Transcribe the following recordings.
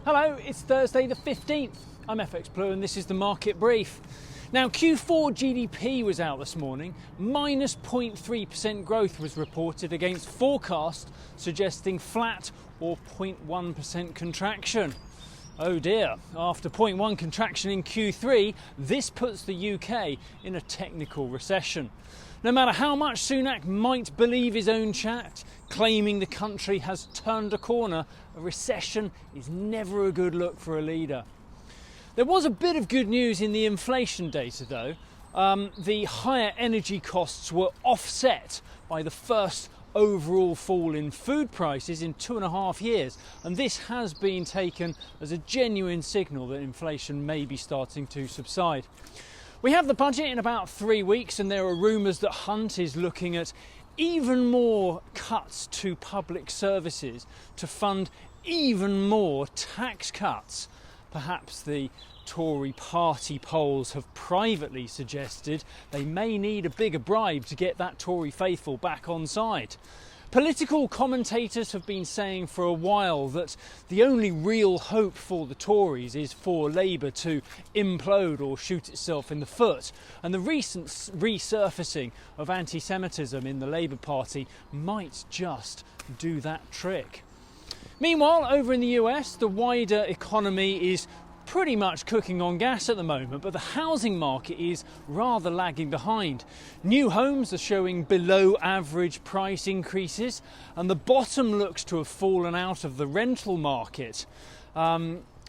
Hello, it's Thursday the 15th. I'm FxPlew and this is the market brief. Now, Q4 GDP was out this morning. Minus 0.3% growth was reported against forecast suggesting flat or 0.1% contraction. Oh dear, after 0.1 contraction in Q3, this puts the UK in a technical recession. No matter how much Sunak might believe his own chat, claiming the country has turned a corner, a recession is never a good look for a leader. There was a bit of good news in the inflation data though. The higher energy costs were offset by the first overall fall in food prices in 2.5 years, and this has been taken as a genuine signal that inflation may be starting to subside. We have the budget in about 3 weeks, and there are rumours that Hunt is looking at even more cuts to public services to fund even more tax cuts. Perhaps the Tory party polls have privately suggested they may need a bigger bribe to get that Tory faithful back on side. Political commentators have been saying for a while that the only real hope for the Tories is for Labour to implode or shoot itself in the foot, and the recent resurfacing of anti-Semitism in the Labour Party might just do that trick. Meanwhile, over in the US, the wider economy is pretty much cooking on gas at the moment, but the housing market is rather lagging behind. New homes are showing below average price increases, and the bottom looks to have fallen out of the rental market.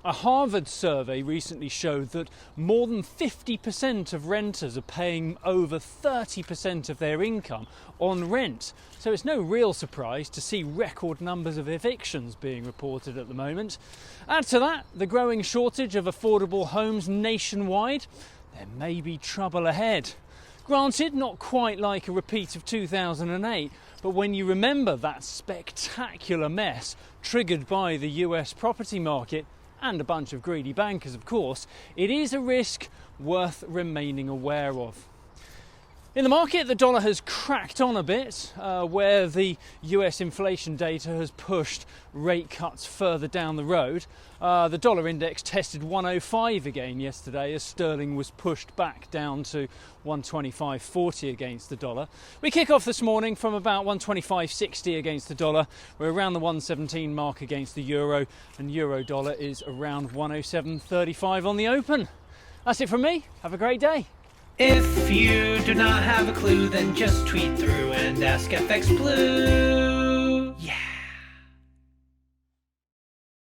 A Harvard survey recently showed that more than 50% of renters are paying over 30% of their income on rent. So it's no real surprise to see record numbers of evictions being reported at the moment. Add to that the growing shortage of affordable homes nationwide, there may be trouble ahead. Granted, not quite like a repeat of 2008, but when you remember that spectacular mess triggered by the US property market, and a bunch of greedy bankers, of course, it is a risk worth remaining aware of. In the market, the dollar has cracked on a bit, where the US inflation data has pushed rate cuts further down the road. The dollar index tested 105 again yesterday as sterling was pushed back down to 125.40 against the dollar. We kick off this morning from about 125.60 against the dollar. We're around the 117 mark against the euro, and euro dollar is around 107.35 on the open. That's it from me. Have a great day. If you do not have a clue, then just tweet through and ask FxPlew.